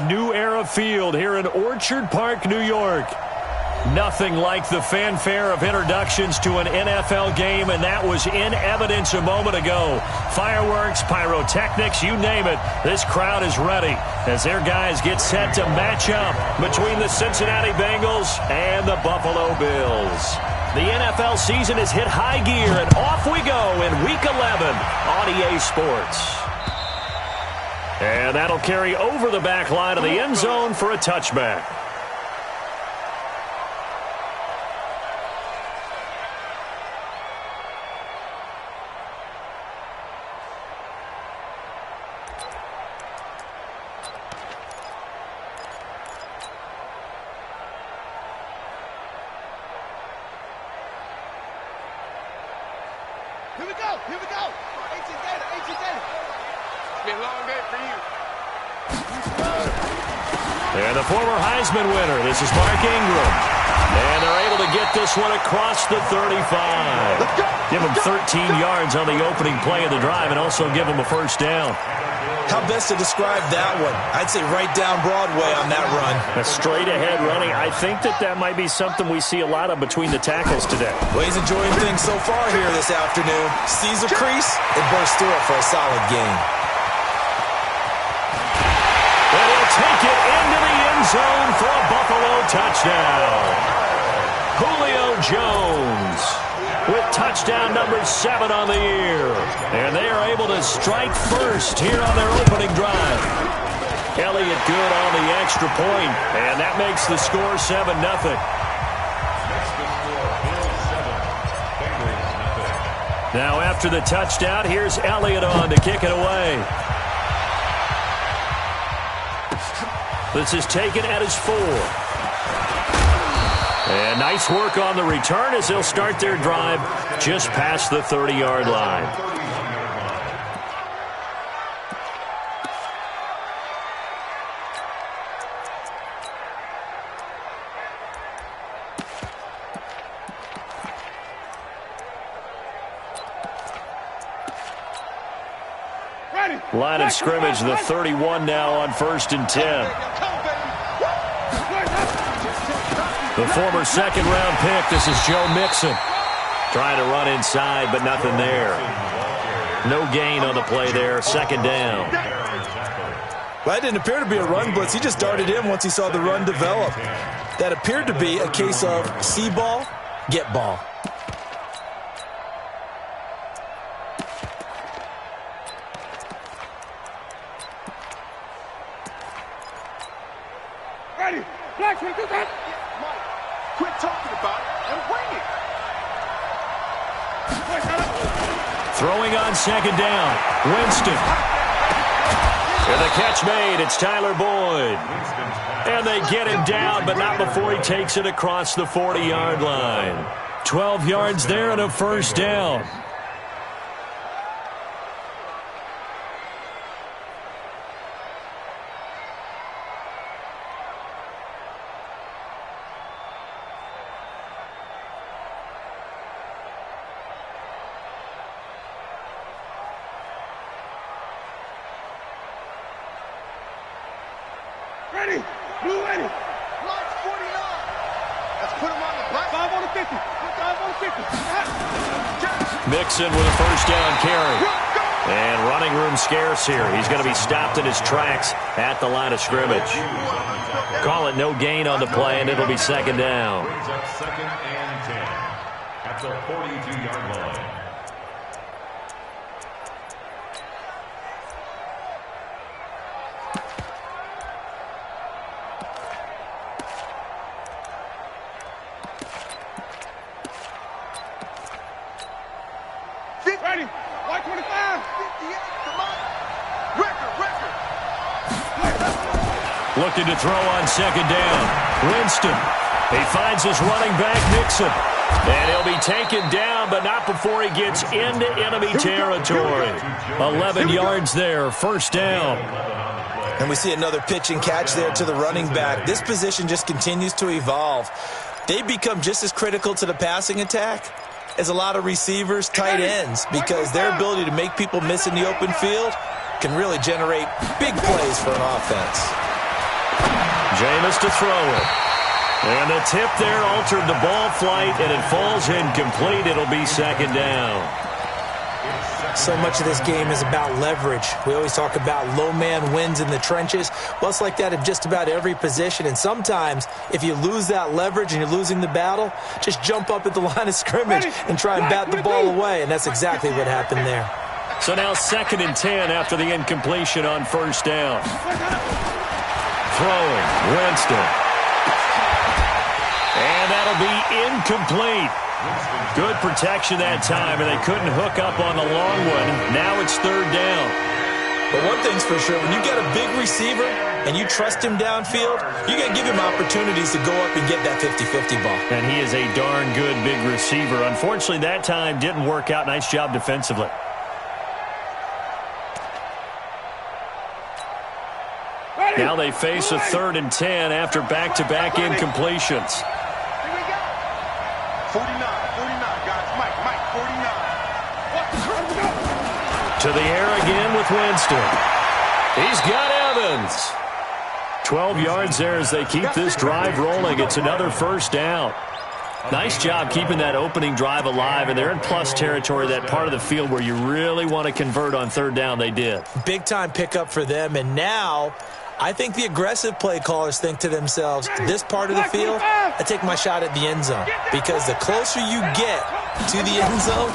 New Era Field here in Orchard Park, New York. Nothing like the fanfare of introductions to an NFL game, and that was in evidence a moment ago. Fireworks, pyrotechnics, you name it. This crowd is ready as their guys get set to match up between the Cincinnati Bengals and the Buffalo Bills. The NFL season has hit high gear, and off we go in Week 11 on EA Sports. And that'll carry over the back line of the end zone for a touchback. Here we go. Here we go. 18 data. 18 data. It's been a long day for you. And the former Heisman winner, this is Mark Ingram. And they're able to get this one across the 35. Give him 13 yards on the opening play of the drive and also give him a first down. How best to describe that one? I'd say right down Broadway on that run. A straight-ahead running. I think that might be something we see a lot of between the tackles today. Well, he's enjoying things so far here this afternoon. Sees a crease and bursts through it for a solid gain. And he'll take it into the end zone for a Buffalo touchdown. Julio Jones with touchdown number 7 on the year. And they are able to strike first here on their opening drive. Elliott good on the extra point, and that makes the score 7-0. Now after the touchdown, here's Elliott on to kick it away. This is taken at his 4. And nice work on the return as they'll start their drive just past the 30-yard line. Line of scrimmage, the 31 now on 1st and 10. The former second-round pick, this is Joe Mixon. Trying to run inside, but nothing there. No gain on the play there, 2nd down. Well, that didn't appear to be a run blitz. He just darted in once he saw the run develop. That appeared to be a case of see ball, get ball. Ready. Black, can you do that? Quit talking about it and bring it. Throwing on 2nd down. Winston. And the catch made. It's Tyler Boyd. And they get him down, but not before he takes it across the 40-yard line. 12 yards there and a first down. Ready. Blue ready. March 49. Let's put him on the black. 5 on the 50. 5 on the 50. Mixon with a first down carry. And running room scarce here. He's going to be stopped in his tracks at the line of scrimmage. Call it no gain on the play, and it'll be 2nd down. Brings up 2nd and 10 at the 42-yard line. Ready. White 25. 58. Come on. Record. Looking to throw on 2nd down. Winston. He finds his running back, Mixon. And he'll be taken down, but not before he gets into enemy territory. 11 yards there, 1st down. And we see another pitch and catch there to the running back. This position just continues to evolve. They become just as critical to the passing attack as a lot of receivers, tight ends, because their ability to make people miss in the open field can really generate big plays for an offense. Jameis to throw it. And the tip there altered the ball flight, and it falls incomplete. It'll be second down. So much of this game is about leverage. We always talk about low man wins in the trenches. Well, it's like that in just about every position. And sometimes, if you lose that leverage and you're losing the battle, just jump up at the line of scrimmage and try and bat the ball away. And that's exactly what happened there. So now 2nd and 10 after the incompletion on first down. Throwing, Winston. And that'll be incomplete. Good protection that time, and they couldn't hook up on the long one. Now it's 3rd down. But one thing's for sure, when you got a big receiver and you trust him downfield, you're going to give him opportunities to go up and get that 50-50 ball. And he is a darn good big receiver. Unfortunately, that time didn't work out. Nice job defensively. Now they face a 3rd and 10 after back-to-back incompletions. 49, guys. Mike, 49. To the air again with Winston. He's got Evans. 12 yards there as they keep this drive rolling. It's another first down. Nice job keeping that opening drive alive, and they're in plus territory, that part of the field where you really want to convert on 3rd down. They did. Big-time pickup for them, and now I think the aggressive play callers think to themselves, this part of the field, I take my shot at the end zone. Because the closer you get to the end zone,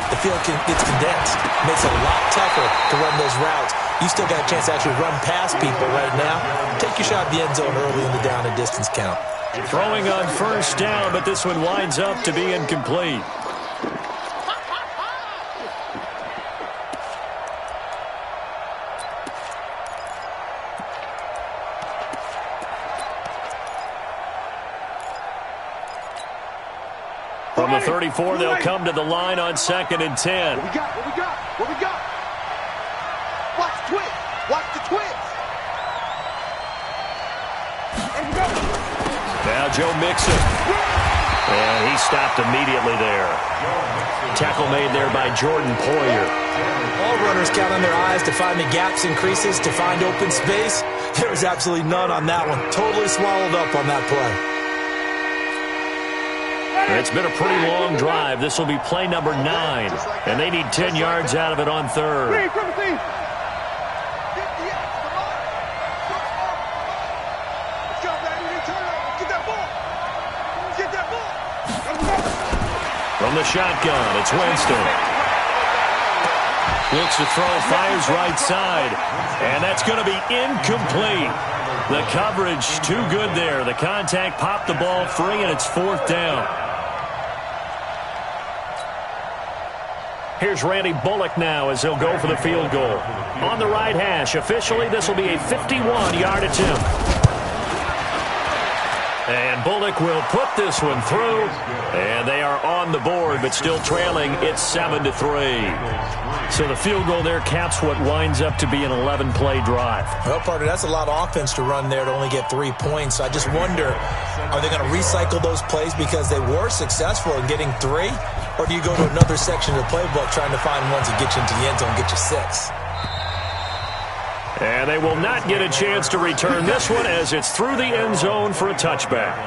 the field gets condensed. It makes it a lot tougher to run those routes. You still got a chance to actually run past people right now. Take your shot at the end zone early in the down and distance count. Throwing on first down, but this one winds up to be incomplete. From the 34, they'll come to the line on 2nd and 10. What we got? Watch the twist. There we go. Now Joe Mixon. And he stopped immediately there. Tackle made there by Jordan Poyer. All runners count on their eyes to find the gaps and creases, to find open space. There was absolutely none on that one. Totally swallowed up on that play. It's been a pretty long drive. This will be play number 9. And they need 10 yards out of it on 3rd. From the shotgun, it's Winston. Looks to throw, fires right side. And that's going to be incomplete. The coverage too good there. The contact popped the ball free, and it's 4th down. Here's Randy Bullock now as he'll go for the field goal. On the right hash, officially this will be a 51-yard attempt. And Bullock will put this one through. And they are on the board, but still trailing. It's 7-3. So the field goal there caps what winds up to be an 11-play drive. Well, partner, that's a lot of offense to run there to only get 3 points. I just wonder, are they going to recycle those plays because they were successful in getting 3? Or do you go to another section of the playbook trying to find ones that get you into the end zone and get you 6? And they will not get a chance to return this one as it's through the end zone for a touchback.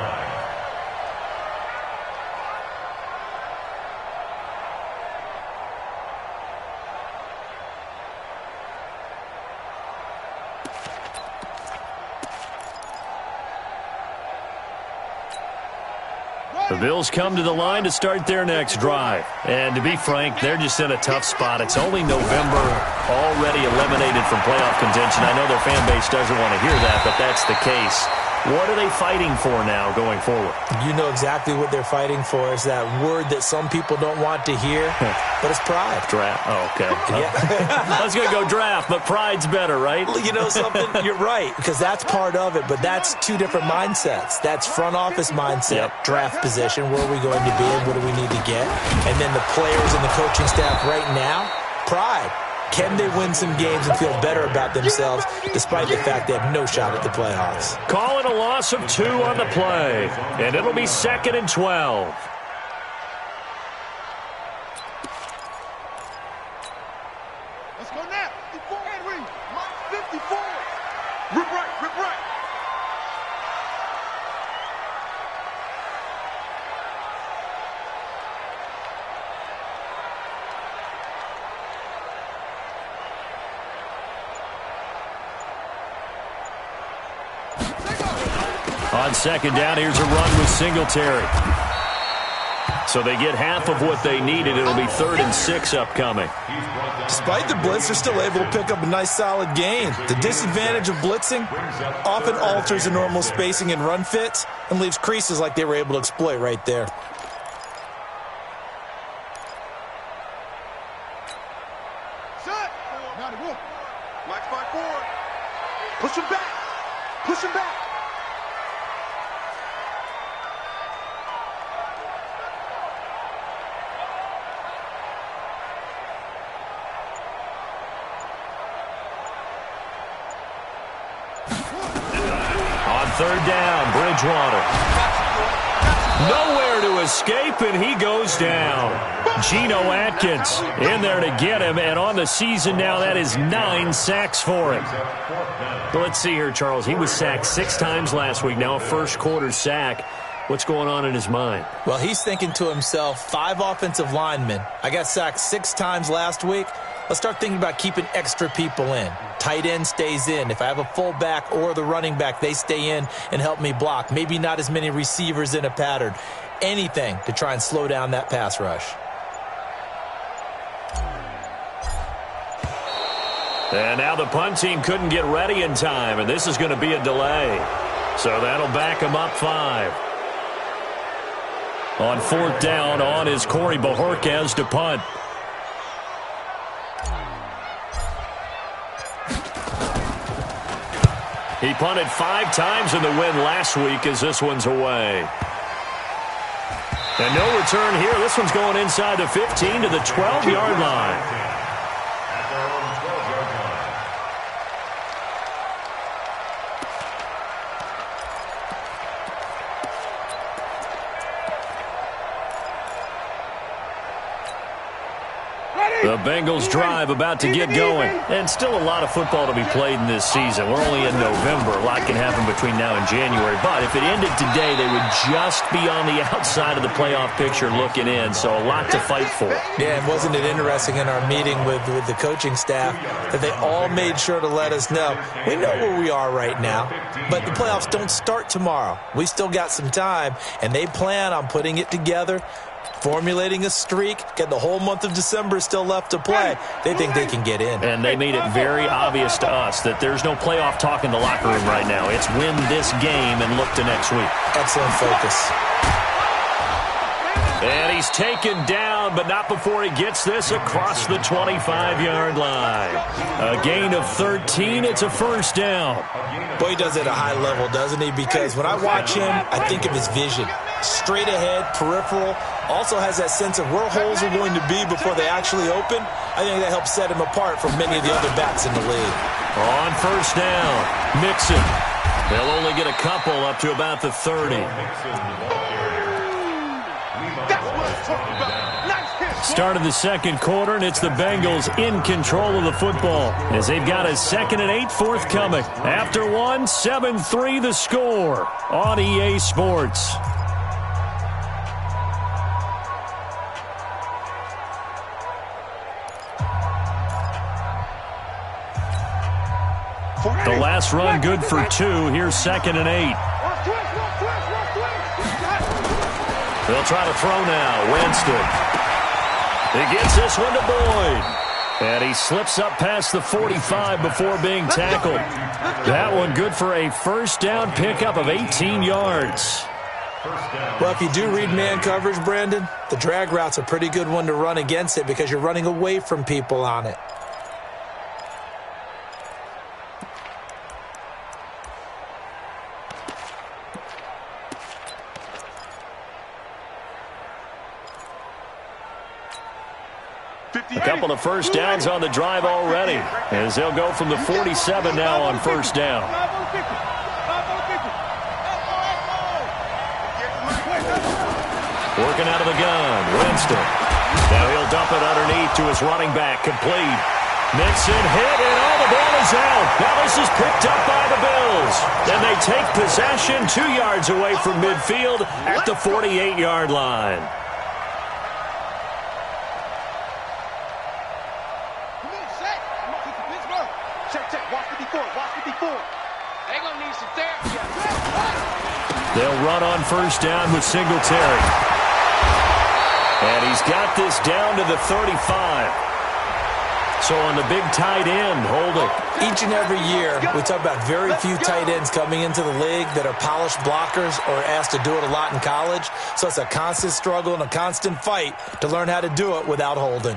The Bills come to the line to start their next drive. And to be frank, they're just in a tough spot. It's only November, already eliminated from playoff contention. I know their fan base doesn't want to hear that, but that's the case. What are they fighting for now going forward? You know exactly what they're fighting for. Is that word that some people don't want to hear, but it's pride. Draft. Oh, okay. Yeah. I was going to go draft, but pride's better, right? Well, you know something? You're right, because that's part of it, but that's 2 different mindsets. That's front office mindset, draft position, where are we going to be and what do we need to get? And then the players and the coaching staff right now, pride. Can they win some games and feel better about themselves despite the fact they have no shot at the playoffs? Calling a loss of 2 on the play, and it'll be 2nd and 12. Let's go now. 54, Henry. Mike, 54. Rip right. On second down, here's a run with Singletary. So they get half of what they needed. It'll be 3rd and 6 upcoming. Despite the blitz, they're still able to pick up a nice solid gain. The disadvantage of blitzing often alters the normal spacing and run fits and leaves creases like they were able to exploit right there. Set. Max 5-4. Push him back. Push him back. On 3rd down, Bridgewater. Nowhere to escape, and he goes down. Geno Atkins in there to get him, and on the season now, that is 9 sacks for him. Well, let's see here, Charles. He was sacked 6 times last week, now a first-quarter sack. What's going on in his mind? Well, he's thinking to himself, 5 offensive linemen. I got sacked 6 times last week. Let's start thinking about keeping extra people in. Tight end stays in. If I have a fullback or the running back, they stay in and help me block. Maybe not as many receivers in a pattern. Anything to try and slow down that pass rush. And now the punt team couldn't get ready in time, and this is going to be a delay. So that'll back them up 5. On 4th down, on is Corey Bojorquez to punt. He punted 5 times in the win last week as this one's away. And no return here. This one's going inside the 15 to the 12-yard line. The Bengals drive about to get going. And still a lot of football to be played in this season. We're only in November. A lot can happen between now and January. But if it ended today, they would just be on the outside of the playoff picture looking in. So a lot to fight for. Yeah, and wasn't it interesting in our meeting with the coaching staff that they all made sure to let us know, we know where we are right now, but the playoffs don't start tomorrow. We still got some time, and they plan on putting it together, formulating a streak, get the whole month of December still left to play. They think they can get in. And they made it very obvious to us that there's no playoff talk in the locker room right now. It's win this game and look to next week. Excellent focus. And he's taken down, but not before he gets this across the 25-yard line. A gain of 13. It's a first down. Boy, he does it at a high level, doesn't he? Because when I watch him, I think of his vision. Straight ahead, peripheral. Also has that sense of where holes are going to be before they actually open. I think that helps set him apart from many of the other backs in the league. On first down, Mixon. They'll only get a couple up to about the 30. Start of the second quarter, and it's the Bengals in control of the football as they've got a 2nd and 8 forthcoming. After one, 7-3 the score on EA Sports. The last run good for 2. Here's 2nd and 8. They'll try to throw now. Winston. He gets this one to Boyd. And he slips up past the 45 before being tackled. That one good for a first down pickup of 18 yards. Well, if you do read man coverage, Brandon, the drag route's a pretty good one to run against it because you're running away from people on it. A couple of first downs on the drive already as they'll go from the 47 now on first down. Working out of the gun, Winston. Now he'll dump it underneath to his running back, complete. Mixon hit, and all the ball is out. Now this is picked up by the Bills. Then they take possession 2 yards away from midfield at the 48-yard line. They'll run on first down with Singletary. And he's got this down to the 35. So on the big tight end, holding. Each and every year, we talk about very few tight ends coming into the league that are polished blockers or asked to do it a lot in college. So it's a constant struggle and a constant fight to learn how to do it without holding.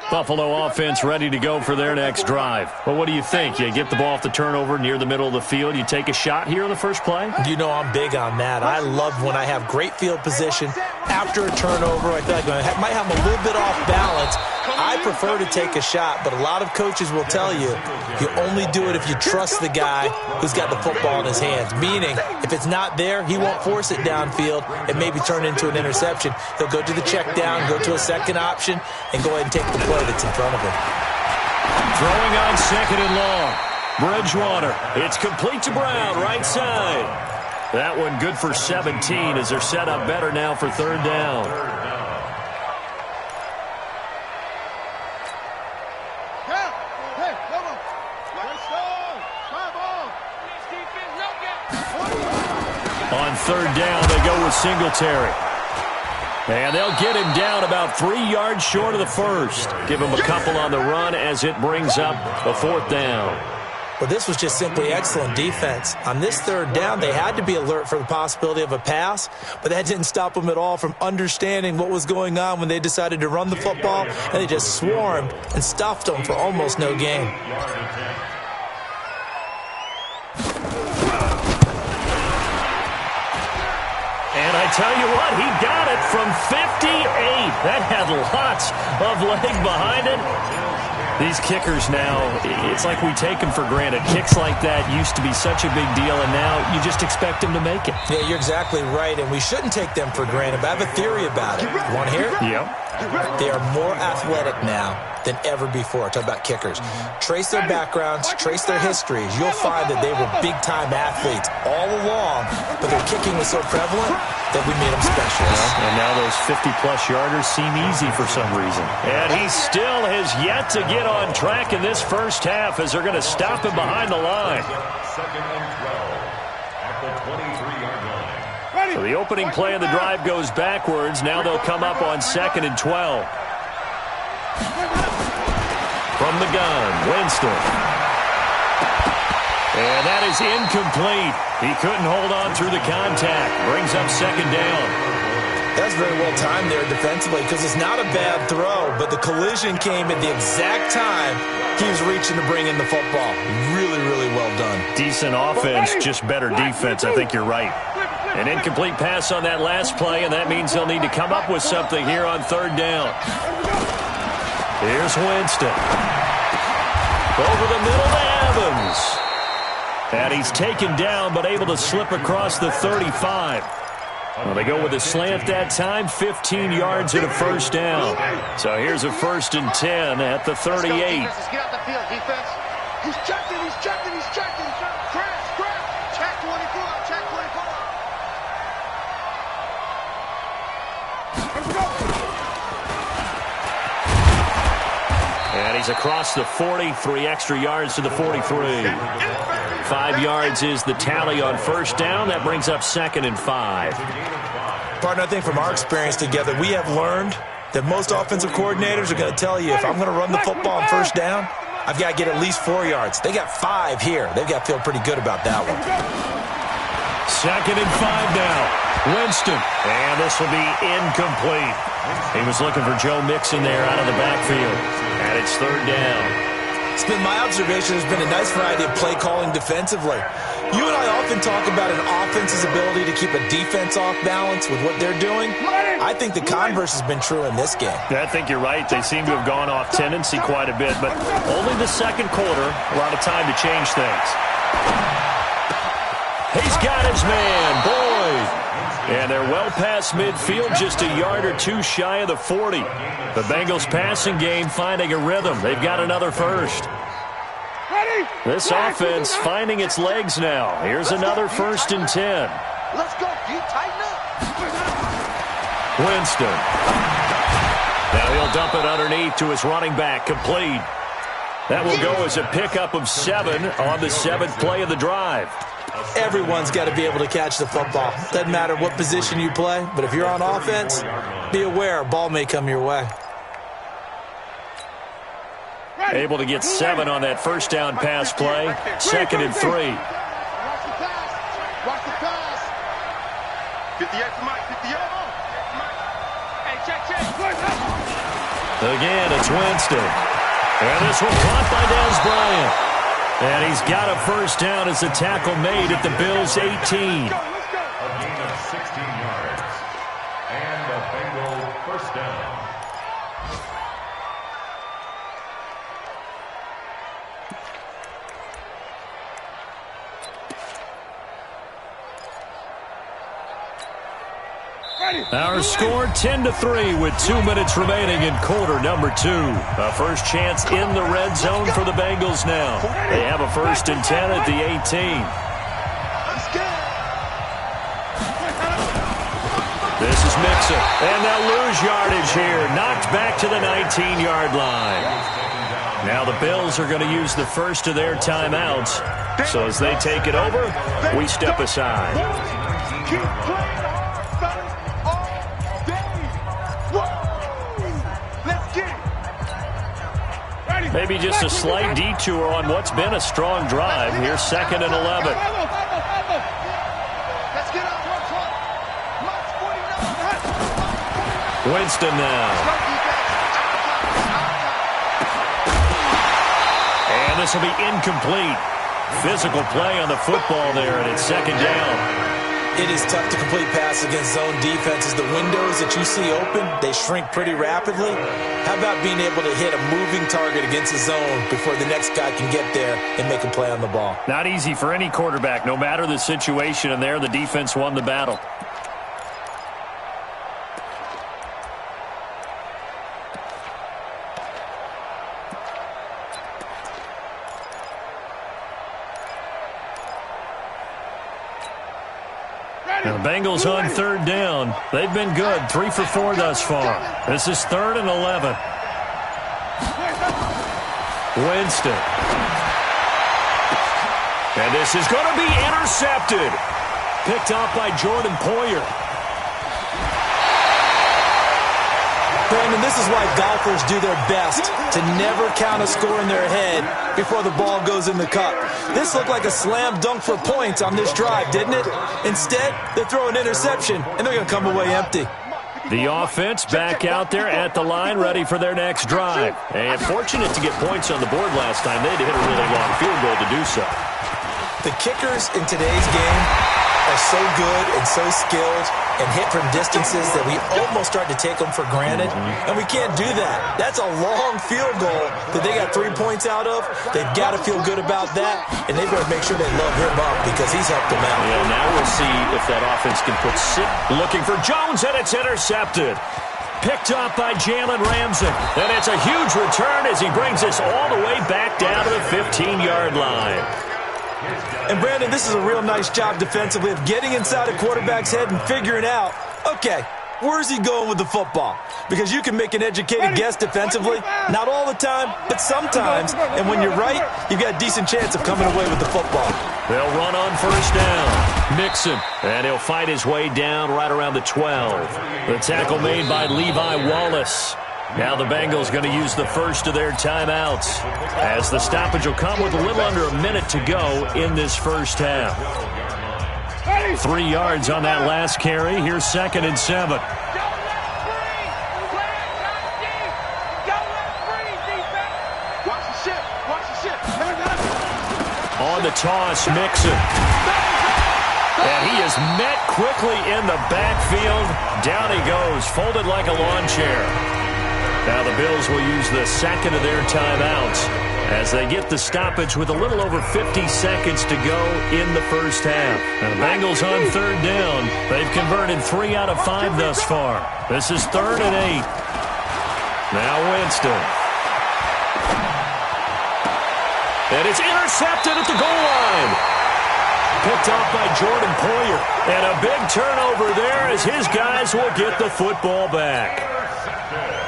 Buffalo offense ready to go for their next drive. Well, what do you think? You get the ball off the turnover near the middle of the field. You take a shot here on the first play? You know I'm big on that. I love when I have great field position after a turnover. I feel like I might have a little bit off balance. I prefer to take a shot, but a lot of coaches will tell you you only do it if you trust the guy who's got the football in his hands. Meaning, if it's not there, he won't force it downfield and maybe turn it into an interception. He'll go to the check down, go to a second option, and go ahead and take the play that's in front of him. Throwing on second and long. Bridgewater. It's complete to Brown, right side. That one good for 17 as they're set up better now for third down. On third down, they go with Singletary. And they'll get him down about 3 yards short of the first. Give him a couple on the run as it brings up a fourth down. Well, this was just simply excellent defense. On this third down, they had to be alert for the possibility of a pass, but that didn't stop them at all from understanding what was going on when they decided to run the football, and they just swarmed and stuffed them for almost no gain. And I tell you what, he got it from 58. That had lots of leg behind it. These kickers now, it's like we take them for granted. Kicks like that used to be such a big deal, and now you just expect them to make it. Yeah, you're exactly right, and we shouldn't take them for granted, but I have a theory about it. You want to hear it? Yep. They are more athletic now than ever before. Talk about kickers. Trace their backgrounds, trace their histories. You'll find that they were big-time athletes all along, but their kicking was so prevalent that we made them specialists. And now those 50-plus yarders seem easy for some reason. And he still has yet to get on track in this first half as they're going to stop him behind the line. Second and 12 at the 23-yard line. So the opening play of the drive goes backwards. Now they'll come up on second and 12. From the gun, Winston. And that is incomplete. He couldn't hold on through the contact. Brings up second down. That's very well timed there defensively because it's not a bad throw, but the collision came at the exact time he was reaching to bring in the football. Really, really well done. Decent offense, just better defense. I think you're right. An incomplete pass on that last play, and that means they'll need to come up with something here on third down. Here's Winston. Over the middle to Evans. And he's taken down, but able to slip across the 35. Well, they go with a slant that time, 15 yards and a first down. So here's a 1st and 10 at the 38. Let's get out the field, defense. He's checking, he's checking, he's checking. Crash. Check 24, check 24. Let's go. And he's across the 40, 3 extra yards to the 43. 5 yards is the tally on first down. That brings up 2nd and 5. Partner, I think from our experience together, we have learned that most offensive coordinators are going to tell you, if I'm going to run the football on first down, I've got to get at least 4 yards. They got 5 here. They've got to feel pretty good about that one. 2nd and 5 now. Winston. And this will be incomplete. He was looking for Joe Mixon there out of the backfield. And it's third down. It's been my observation. There's been a nice variety of play calling defensively. You and I often talk about an offense's ability to keep a defense off balance with what they're doing. I think the converse has been true in this game. I think you're right. They seem to have gone off tendency quite a bit, but only the second quarter, a lot of time to change things. He's got his man, Boyd. And they're well past midfield, just a yard or two shy of the 40. The Bengals passing game finding a rhythm. They've got another first. This offense finding its legs now. Here's another 1st and 10. Let's go, Pete. Tighten up. Winston. Now he'll dump it underneath to his running back, complete. That will go as a pickup of 7 on the 7th play of the drive. Everyone's got to be able to catch the football. Doesn't matter what position you play, but if you're on offense, be aware a ball may come your way. Able to get 7 on that first down pass play. 2nd and 3. Watch the pass. Watch the pass. 58 to Mike. 58. Hey, check. Again, it's Winston. And this one caught by Dez Bryant. And he's got a first down as the tackle made at the Bills' 18. A gain of 16 yards. And a Bengal first down. Our score 10-3 with 2 minutes remaining in quarter number 2. A first chance in the red zone for the Bengals now. They have a 1st and 10 at the 18. This is Mixon, and they'll lose yardage here. Knocked back to the 19-yard line. Now the Bills are going to use the first of their timeouts. So as they take it over, we step aside. Keep playing hard, fellas, all day. Whoa! Let's get it. Maybe just a slight detour on what's been a strong drive. Here's 2nd and 11. Let's get out. March 49. Winston now. And this will be incomplete. Physical play on the football there, and it's 2nd down. It is tough to complete pass against zone defenses. The windows that you see open, they shrink pretty rapidly. How about being able to hit a moving target against the zone before the next guy can get there and make a play on the ball? Not easy for any quarterback, no matter the situation, and there the defense won the battle. The Bengals on 3rd down. They've been good, 3 for 4 thus far. This is 3rd and 11. Winston. And this is going to be intercepted. Picked off by Jordan Poyer. Brandon, this is why golfers do their best to never count a score in their head before the ball goes in the cup. This looked like a slam dunk for points on this drive, didn't it? Instead, they throw an interception, and they're going to come away empty. The offense back out there at the line, ready for their next drive. And fortunate to get points on the board last time. They had to hit a really long field goal to do so. The kickers in today's game are so good and so skilled and hit from distances that we almost start to take them for granted, and we can't do that. That's a long field goal that they got 3 points out of. They've got to feel good about that, and they better make sure they love him up because he's helped them out. Yeah, now we'll see if that offense can put sit. Looking for Jones, and it's intercepted. Picked up by Jalen Ramsey, and it's a huge return as he brings us all the way back down to the 15-yard line. And, Brandon, this is a real nice job defensively of getting inside a quarterback's head and figuring out, okay, where's he going with the football? Because you can make an educated guess defensively, not all the time, but sometimes. And when you're right, you've got a decent chance of coming away with the football. They'll run on 1st down. Mixon, and he'll fight his way down right around the 12. The tackle made by Levi Wallace. Now the Bengals going to use the first of their timeouts, as the stoppage will come with a little under a minute to go in this first half. 3 yards on that last carry. Here's 2nd and 7. On the toss, Mixon. And he is met quickly in the backfield. Down he goes, folded like a lawn chair. Now the Bills will use the 2nd of their timeouts as they get the stoppage with a little over 50 seconds to go in the first half. Now the Bengals on 3rd down. They've converted 3 out of 5 thus far. This is 3rd and 8. Now Winston. And it's intercepted at the goal line. picked off by Jordan Poyer. And a big turnover there as his guys will get the football back.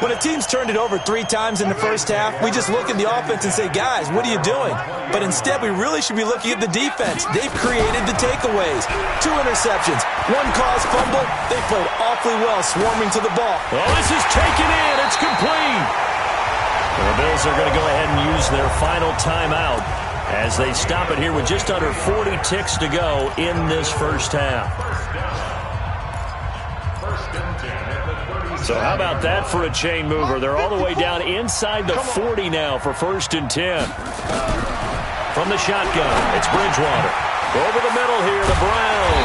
When a team's turned it over 3 times in the first half, we just look at the offense and say, guys, what are you doing? But instead, we really should be looking at the defense. They've created the takeaways. 2 interceptions, 1 caused fumble. They played awfully well swarming to the ball. Oh, this is taken in. It's complete. The Bills are going to go ahead and use their final timeout as they stop it here with just under 40 ticks to go in this first half. So how about that for a chain mover? They're all the way down inside the 40 now for 1st and 10. From the shotgun, it's Bridgewater. Over the middle here to Brown.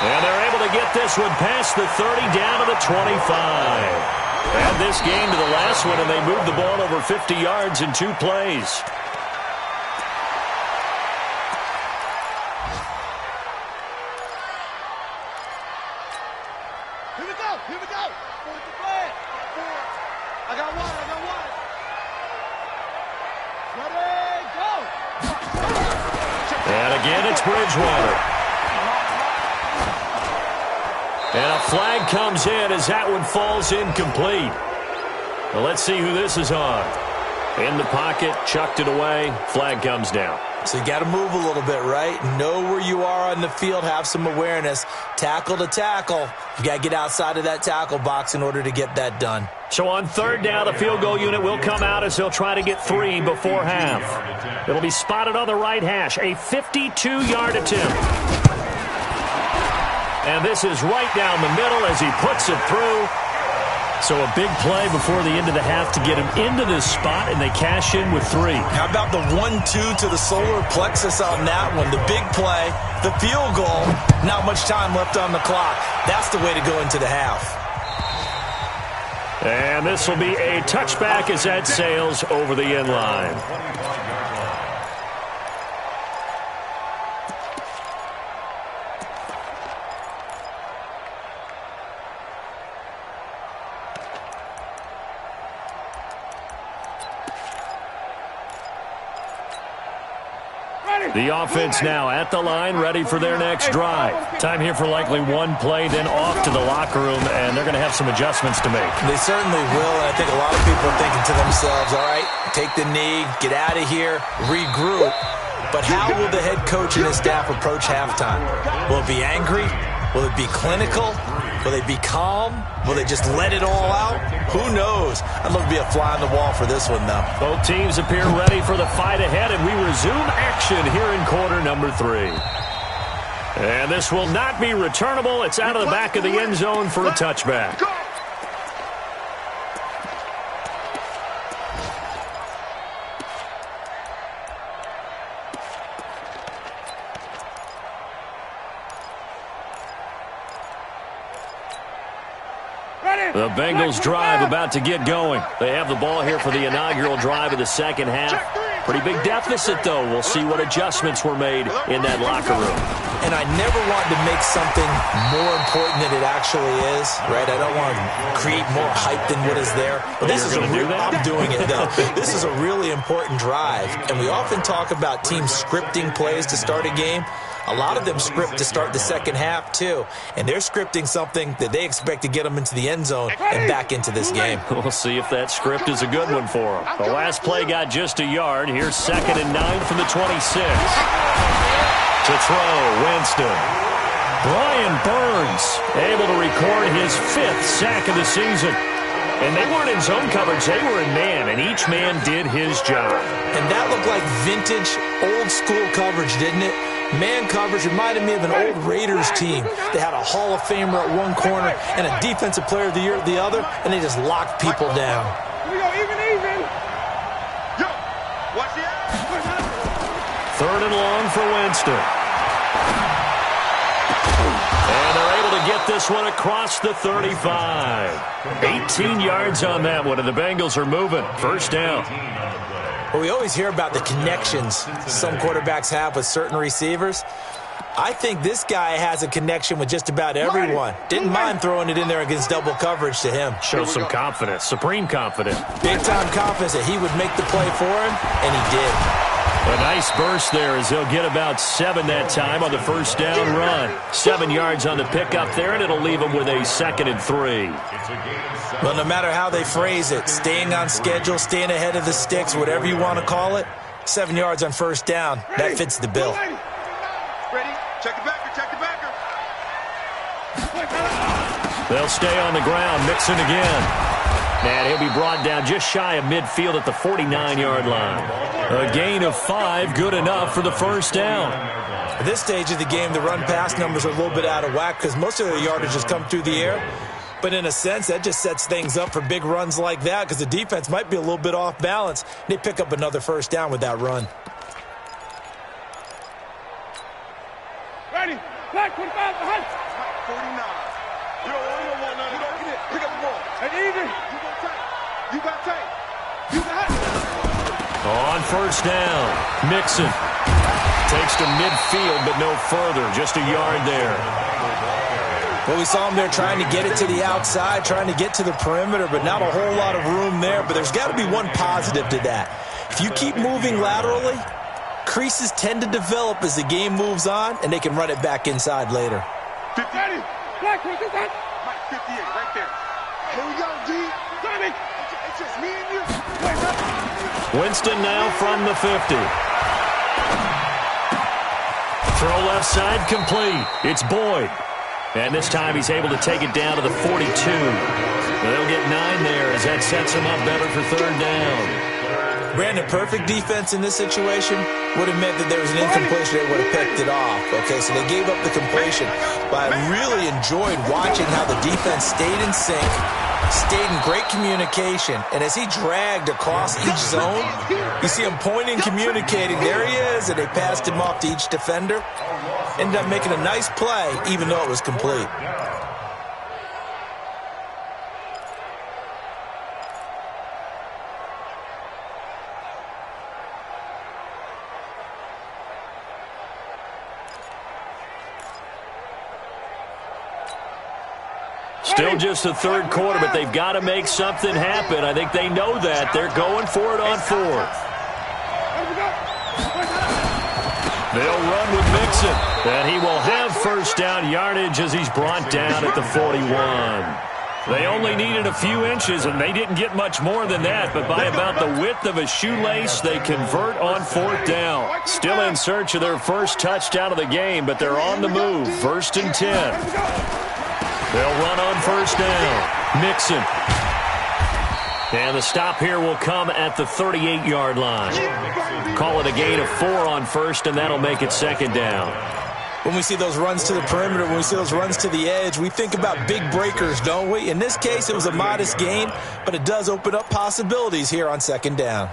And they're able to get this one past the 30 down to the 25. Add this game to the last one, and they moved the ball over 50 yards in 2 plays. Here we go. Here we go. I got one. Ready, go. And again, it's Bridgewater. And a flag comes in as that one falls incomplete. Well, let's see who this is on. In the pocket, chucked it away, flag comes down. So you got to move a little bit, right? Know where you are on the field, have some awareness. Tackle to tackle. You got to get outside of that tackle box in order to get that done. So on 3rd down, the field goal unit will come out as they'll try to get 3 before half. It'll be spotted on the right hash, a 52-yard attempt. And this is right down the middle as he puts it through. So a big play before the end of the half to get him into this spot, and they cash in with 3. How about the 1-2 to the solar plexus on that one? The big play, the field goal, not much time left on the clock. That's the way to go into the half. And this will be a touchback as that sails over the end line. The offense now at the line, ready for their next drive. Time here for likely 1 play, then off to the locker room, and they're going to have some adjustments to make. They certainly will, and I think a lot of people are thinking to themselves, all right, take the knee, get out of here, regroup. But how will the head coach and his staff approach halftime? Will it be angry? Will it be clinical? Will they be calm? Will they just let it all out? Who knows? I'd love to be a fly on the wall for this one, though. Both teams appear ready for the fight ahead, and we resume action here in quarter number 3. And this will not be returnable. It's out of the back of the end zone for a touchback. The Bengals drive about to get going. They have the ball here for the inaugural drive of the second half. Pretty big deficit, though. We'll see what adjustments were made in that locker room. And I never want to make something more important than it actually is, right? I don't want to create more hype than what is there. But this is I'm doing it, though. This is a really important drive. And we often talk about teams scripting plays to start a game. A lot of them script to start the second half, too. And they're scripting something that they expect to get them into the end zone and back into this game. We'll see if that script is a good one for them. The last play got just a yard. Here's 2nd and 9 from the 26. To throw, Winston. Brian Burns able to record his 5th sack of the season. And they weren't in zone coverage. They were in man, and each man did his job. And that looked like vintage, old-school coverage, didn't it? Man coverage reminded me of an old Raiders team. They had a Hall of Famer at one corner and a Defensive Player of the Year at the other, and they just locked people down. Here we go, even. Yo, watch the ass. 3rd and long for Winston. And they're able to get this one across the 35. 18 yards on that one, and the Bengals are moving. 1st down. Well, we always hear about the connections some quarterbacks have with certain receivers. I think this guy has a connection with just about everyone. Didn't mind throwing it in there against double coverage to him. Shows some confidence, supreme confidence. Big-time confidence that he would make the play for him, and he did. A nice burst there as they'll get about 7 that time on the first down run. 7 yards on the pickup there, and it'll leave them with a 2nd and 3. Well, no matter how they phrase it, staying on schedule, staying ahead of the sticks, whatever you want to call it, 7 yards on first down, that fits the bill. Ready? Check the backer, check the backer. They'll stay on the ground, Mixon again. And he'll be brought down just shy of midfield at the 49-yard line. A gain of 5, good enough for the first down. At this stage of the game, the run-pass numbers are a little bit out of whack because most of the yardage has come through the air. But in a sense, that just sets things up for big runs like that because the defense might be a little bit off balance. They pick up another first down with that run. Ready? Back 25 behind. 49. You don't want none of that. Get it. Pick up the ball. And easy. You got tape. You got it. On first down, Mixon takes to midfield, but no further. Just a yard there. Well, we saw him there trying to get it to the outside, trying to get to the perimeter, but not a whole lot of room there. But there's got to be one positive to that. If you keep moving laterally, creases tend to develop as the game moves on, and they can run it back inside later. 50. Black, where's this at? Mike, 58, right there. Here we go, G. Tommy. It's just me and you. Winston now from the 50. Throw left side complete. It's Boyd. And this time he's able to take it down to the 42. They'll get 9 there as that sets him up better for third down. Brandon, perfect defense in this situation would have meant that there was an incompletion. They would have picked it off. Okay, so they gave up the completion. But I really enjoyed watching how the defense stayed in sync, stayed in great communication. And as he dragged across each zone, you see him pointing, communicating. There he is, and they passed him off to each defender. Ended up making a nice play, even though it was complete. Still just the third quarter, but they've got to make something happen. I think they know that. They're going for it on 4th. They'll run with Mixon, and he will have first down yardage as he's brought down at the 41. They only needed a few inches, and they didn't get much more than that, but by about the width of a shoelace, they convert on 4th down. Still in search of their first touchdown of the game, but they're on the move. 1st and 10. They'll run on first down. Mixon. And the stop here will come at the 38-yard line. Call it a gain of 4 on first, and that'll make it 2nd down. When we see those runs to the perimeter, when we see those runs to the edge, we think about big breakers, don't we? In this case, it was a modest gain, but it does open up possibilities here on 2nd down.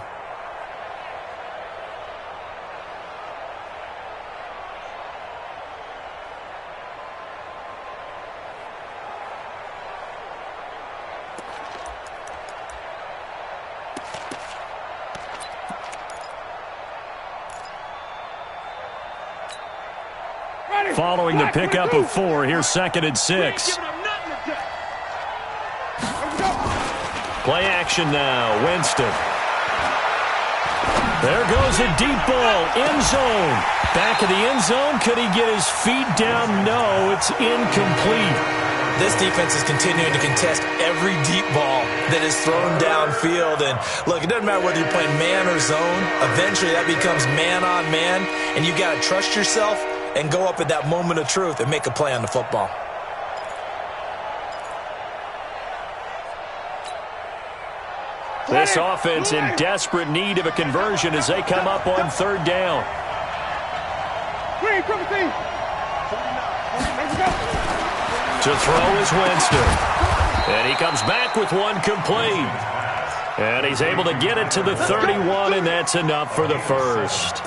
Following the pickup of 4, here's 2nd and 6. Play action now, Winston. There goes a deep ball, end zone. Back of the end zone, could he get his feet down? No, it's incomplete. This defense is continuing to contest every deep ball that is thrown downfield. And look, it doesn't matter whether you're playing man or zone. Eventually that becomes man on man, and you got to trust yourself and go up at that moment of truth and make a play on the football. This offense in desperate need of a conversion as they come up on 3rd down. To throw is Winston. And he comes back with one complete. And he's able to get it to the 31, and that's enough for the first.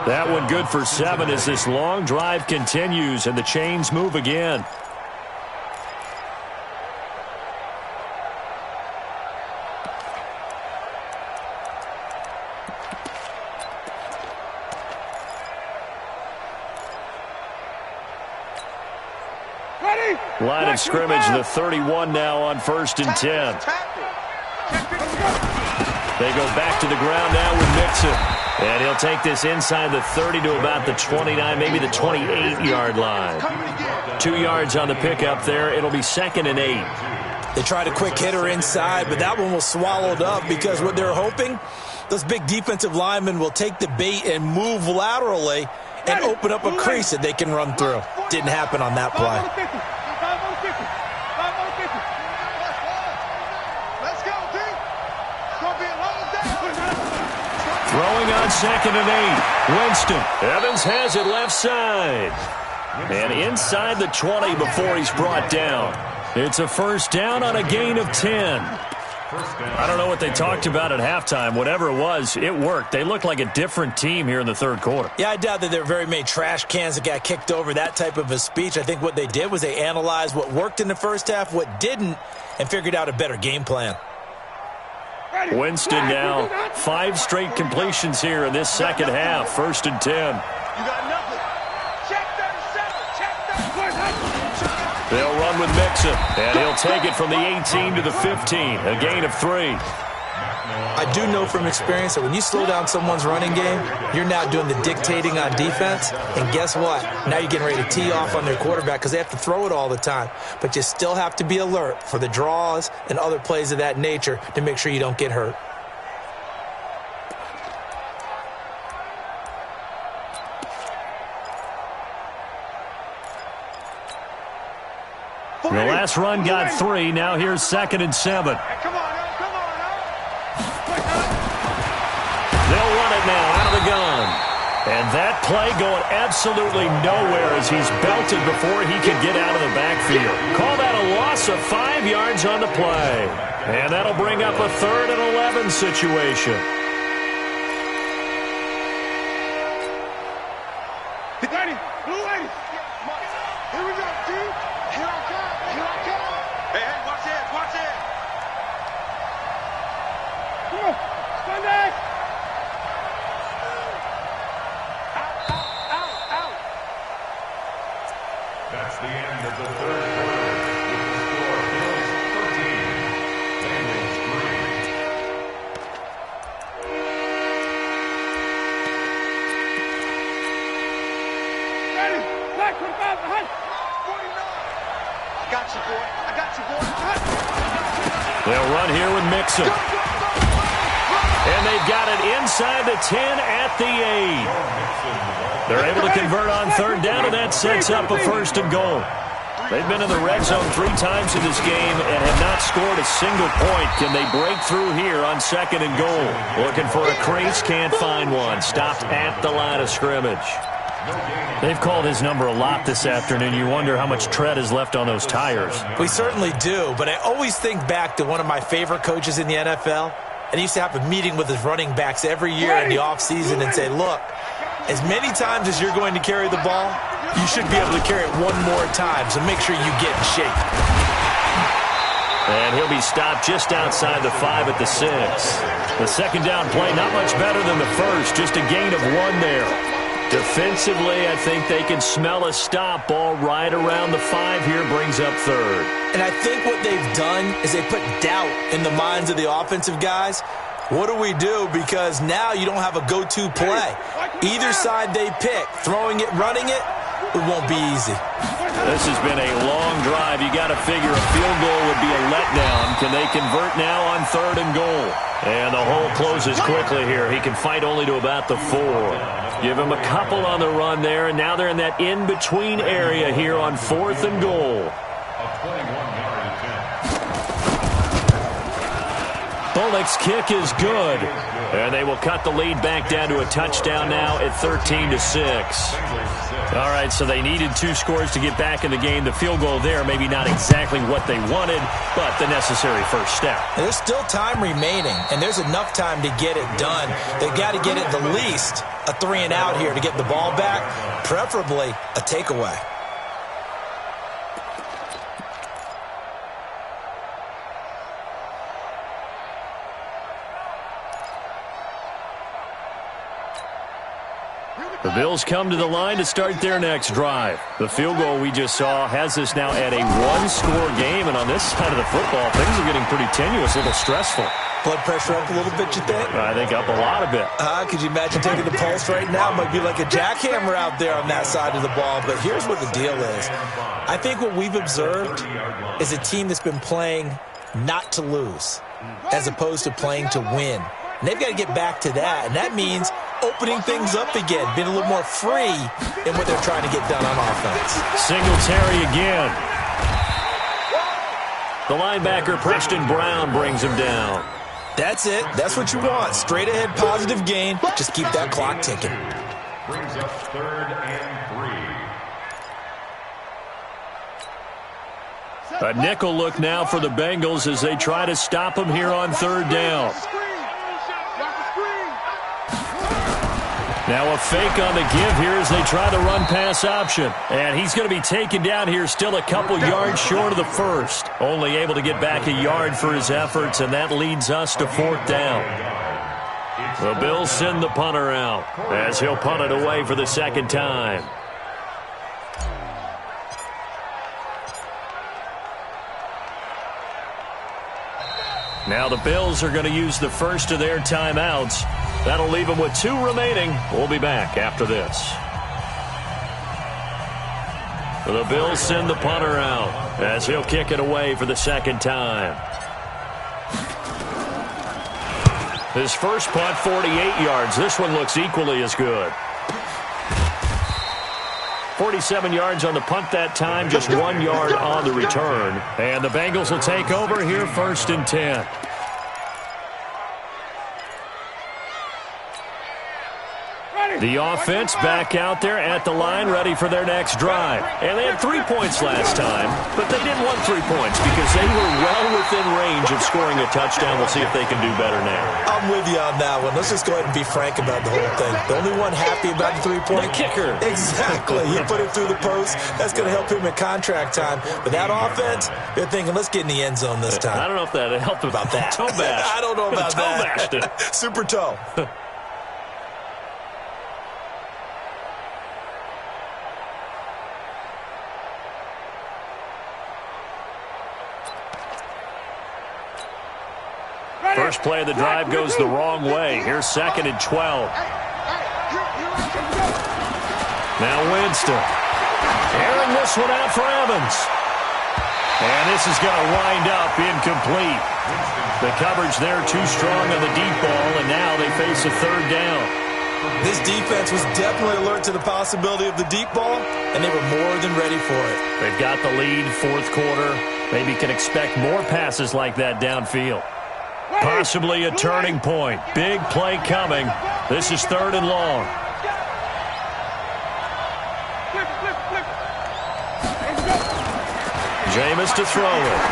That one good for 7 as this long drive continues and the chains move again. Line of scrimmage, the 31 now on 1st and 10. They go back to the ground now with Mixon. And he'll take this inside the 30 to about the 29, maybe the 28-yard line. 2 yards on the pickup there. It'll be 2nd and 8. They tried a quick hitter inside, but that one was swallowed up because what they're hoping, those big defensive linemen will take the bait and move laterally and open up a crease that they can run through. Didn't happen on that play. Throwing on 2nd and 8. Winston. Evans has it left side. And inside the 20 before he's brought down. It's a first down on a gain of 10. I don't know what they talked about at halftime. Whatever it was, it worked. They looked like a different team here in the third quarter. Yeah, I doubt that there were very many trash cans that got kicked over, that type of a speech. I think what they did was they analyzed what worked in the first half, what didn't, and figured out a better game plan. Winston now, 5 straight completions here in this second half. 1st and 10. You got nothing. Check 37. Check 37. They'll run with Mixon, and he'll take it from the 18 to the 15. A gain of 3. I do know from experience that when you slow down someone's running game, you're now doing the dictating on defense. And guess what? Now you're getting ready to tee off on their quarterback because they have to throw it all the time. But you still have to be alert for the draws and other plays of that nature to make sure you don't get hurt. The last run got 3. Now here's 2nd and 7. Come on. They'll run it now out of the gun. And that play going absolutely nowhere as he's belted before he can get out of the backfield. Call that a loss of 5 yards on the play. And that'll bring up a 3rd and 11 situation. Ready, blue lady. Here we go, dude. Here I come. Hey, watch it. Come on, Sunday. That's the end of the third quarter. With the score, Bills 13, Bengals 3. Ready, black 25 behind. 49. I got you, boy. They'll run here with Mixon. And they've got it inside the 10 at the 8. They're able to convert on 3rd down, and that sets up a 1st and goal. They've been in the red zone 3 times in this game and have not scored a single point. Can they break through here on 2nd and goal? Looking for a crease, can't find one. Stopped at the line of scrimmage. They've called his number a lot this afternoon. You wonder how much tread is left on those tires. We certainly do, but I always think back to one of my favorite coaches in the NFL, and he used to have a meeting with his running backs every year in the offseason and say, look, as many times as you're going to carry the ball, you should be able to carry it one more time, so make sure you get in shape. And he'll be stopped just outside the 5 at the 6. The 2nd down play, not much better than the first, just a gain of 1 there. Defensively, I think they can smell a stop ball right around the 5 here, brings up 3rd. And I think what they've done is they put doubt in the minds of the offensive guys. What do we do? Because now you don't have a go-to play. Either side they pick, throwing it, running it, it won't be easy. This has been a long drive. You got to figure a field goal would be a letdown. Can they convert now on 3rd and goal? And the hole closes quickly here. He can fight only to about the 4. Give him a couple on the run there, and now they're in that in-between area here on 4th and goal. A 21-yard attempt. Bullock's kick is good. And they will cut the lead back down to a touchdown now at 13-6. All right, so they needed 2 scores to get back in the game. The field goal there, maybe not exactly what they wanted, but the necessary first step. And there's still time remaining, and there's enough time to get it done. They've got to get it the least a 3-and-out here to get the ball back, preferably a takeaway. Bills come to the line to start their next drive. The field goal we just saw has us now at a one-score game, and on this side of the football, things are getting pretty tenuous, a little stressful. Blood pressure up a little bit, you think? I think up a lot of it. Could you imagine taking the pulse right now? It might be like a jackhammer out there on that side of the ball. But here's what the deal is. I think what we've observed is a team that's been playing not to lose as opposed to playing to win. And they've got to get back to that. And that means opening things up again, being a little more free in what they're trying to get done on offense. Singletary again. The linebacker, Preston Brown, brings him down. That's it. That's what you want. Straight ahead, positive gain. Just keep that clock ticking. Brings up 3rd and 3. A nickel look now for the Bengals as they try to stop him here on 3rd down. Now a fake on the give here as they try to run pass option. And he's going to be taken down here, still a couple yards short of the first. Only able to get back a yard for his efforts, and that leads us to 4th down. The Bills send the punter out as he'll punt it away for the second time. Now the Bills are going to use the first of their timeouts. That'll leave them with 2 remaining. We'll be back after this. The Bills send the punter out as he'll kick it away for the second time. His first punt, 48 yards. This one looks equally as good. 47 yards on the punt that time, just 1 yard on the return. And the Bengals will take over here, 1st and 10. The offense back out there at the line, ready for their next drive. And they had 3 points last time, but they didn't want 3 points because they were well within range of scoring a touchdown. We'll see if they can do better now. I'm with you on that one. Let's just go ahead and be frank about the whole thing. The only one happy about the 3-point? The kicker. Exactly. He put it through the post. That's going to help him in contract time. But that offense, they're thinking, let's get in the end zone this time. I don't know if that helped about that. Toe bash. I don't know about toe that. Bashed it. Super toe. First play of the drive goes the wrong way. Here's 2nd and 12. Now Winston. Airing this one out for Evans. And this is going to wind up incomplete. The coverage there too strong on the deep ball, and now they face a 3rd down. This defense was definitely alert to the possibility of the deep ball, and they were more than ready for it. They've got the lead, 4th quarter. Maybe can expect more passes like that downfield. Possibly a turning point. Big play coming. This is 3rd and long. Jameis to throw it.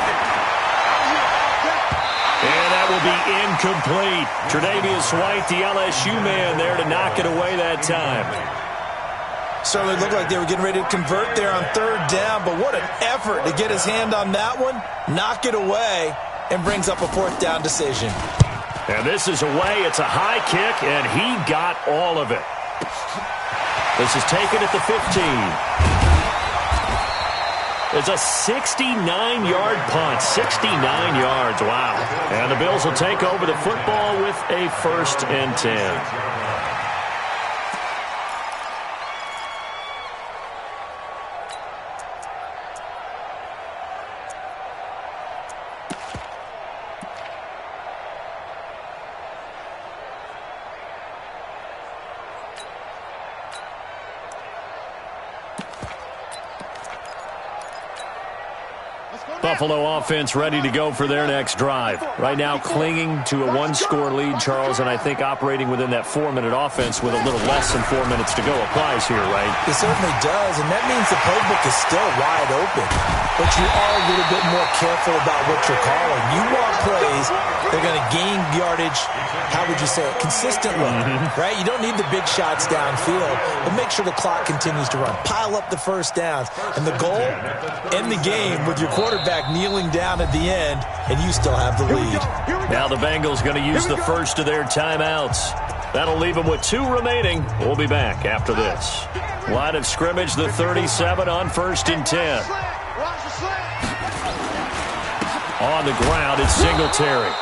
And that will be incomplete. Tre'Davious White, the LSU man, there to knock it away that time. Certainly looked like they were getting ready to convert there on 3rd down, but what an effort to get his hand on that one, knock it away, and brings up a 4th down decision. And this is away. It's a high kick, and he got all of it. This is taken at the 15. It's a 69-yard punt. 69 yards. Wow. And the Bills will take over the football with a 1st and 10. Buffalo offense ready to go for their next drive. Right now clinging to a 1-score lead, Charles, and I think operating within that 4-minute offense with a little less than 4 minutes to go applies here, right? It certainly does, and that means the playbook is still wide open. But you are a little bit more careful about what you're calling. You want plays, they're going to gain yardage, how would you say it, consistently, right? You don't need the big shots downfield, but make sure the clock continues to run. Pile up the first downs. And the goal, end the game with your quarterback kneeling down at the end, and you still have the lead. Now the Bengals going to use the first of their timeouts. That'll leave them with 2 remaining. We'll be back after this. Line of scrimmage, the 37 on 1st and 10. On the ground, it's Singletary.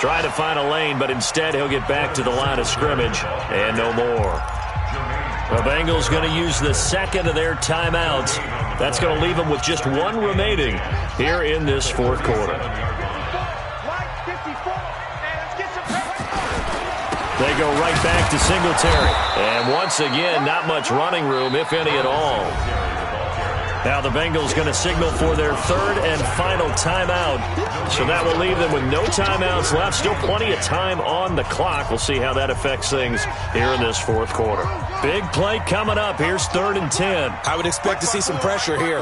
Trying to find a lane, but instead he'll get back to the line of scrimmage and no more. The Bengals going to use the second of their timeouts. That's going to leave them with just 1 remaining here in this 4th quarter. They go right back to Singletary. And once again, not much running room, if any at all. Now the Bengals going to signal for their 3rd and final timeout. So that will leave them with no timeouts left. Still plenty of time on the clock. We'll see how that affects things here in this 4th quarter. Big play coming up. Here's 3rd and 10. I would expect to see some pressure here.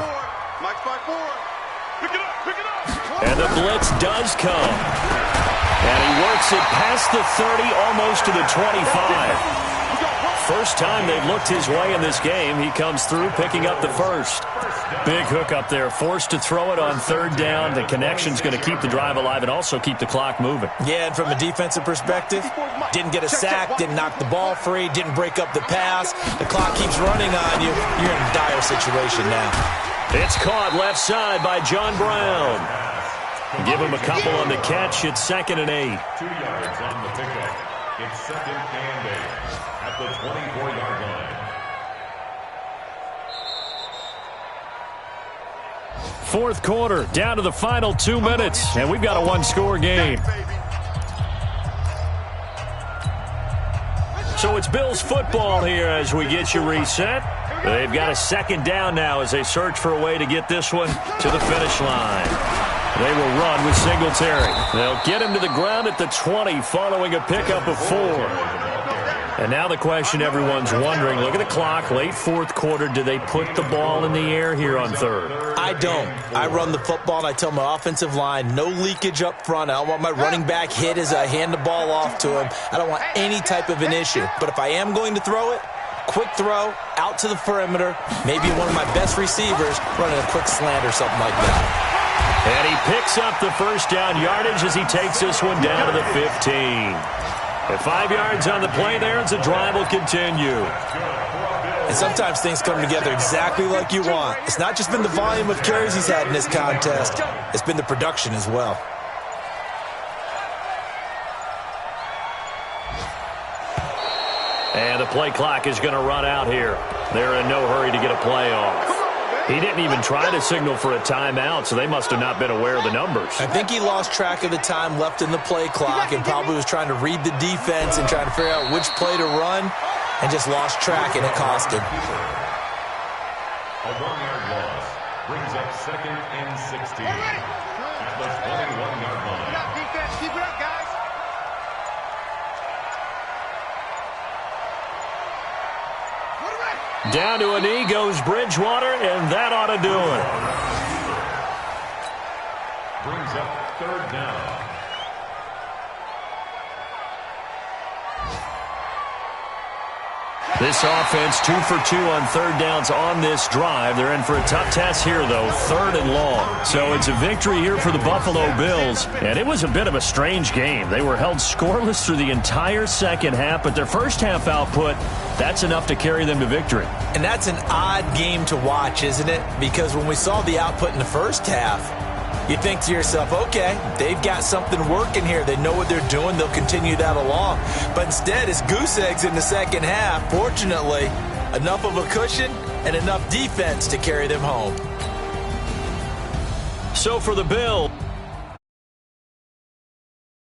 And the blitz does come. And he works it past the 30, almost to the 25. First time they've looked his way in this game. He comes through, picking up the first. Big hook up there, forced to throw it on 3rd down. The connection's going to keep the drive alive and also keep the clock moving. Yeah, and from a defensive perspective, didn't get a sack, didn't knock the ball free, didn't break up the pass. The clock keeps running on you. You're in a dire situation now. It's caught left side by John Brown. Give him a couple on the catch. It's 2nd and 8. 2 yards on the pickup. It's 2nd and 8 at the 24-yard line. 4th quarter, down to the final 2 minutes, and we've got a 1-score game. So it's Bills football here as we get you reset. They've got a 2nd down now as they search for a way to get this one to the finish line. They will run with Singletary. They'll get him to the ground at the 20 following a pickup of 4. And now the question everyone's wondering, look at the clock, late 4th quarter, do they put the ball in the air here on 3rd? I don't. I run the football and I tell my offensive line, no leakage up front. I don't want my running back hit as I hand the ball off to him. I don't want any type of an issue. But if I am going to throw it, quick throw, out to the perimeter, maybe one of my best receivers running a quick slant or something like that. And he picks up the first down yardage as he takes this one down to the 15. At 5 yards on the play there, as the drive will continue. And sometimes things come together exactly like you want. It's not just been the volume of carries he's had in this contest. It's been the production as well. And the play clock is going to run out here. They're in no hurry to get a play off. He didn't even try to signal for a timeout, so they must have not been aware of the numbers. I think he lost track of the time left in the play clock and probably was trying to read the defense and trying to figure out which play to run and just lost track, and it cost him. A 1-yard loss brings up 2nd and 16 at the 21-yard line. Keep it up, guys. Down to a knee goes Bridgewater, and that ought to do it. Brings up 3rd down. This offense 2 for 2 on 3rd downs on this drive. They're in for a tough test here, though, 3rd and long. So it's a victory here for the Buffalo Bills. And it was a bit of a strange game. They were held scoreless through the entire second half, but their first half output, that's enough to carry them to victory. And that's an odd game to watch, isn't it? Because when we saw the output in the first half, you think to yourself, okay, they've got something working here. They know what they're doing. They'll continue that along. But instead, it's goose eggs in the second half. Fortunately, enough of a cushion and enough defense to carry them home. So for the Bills,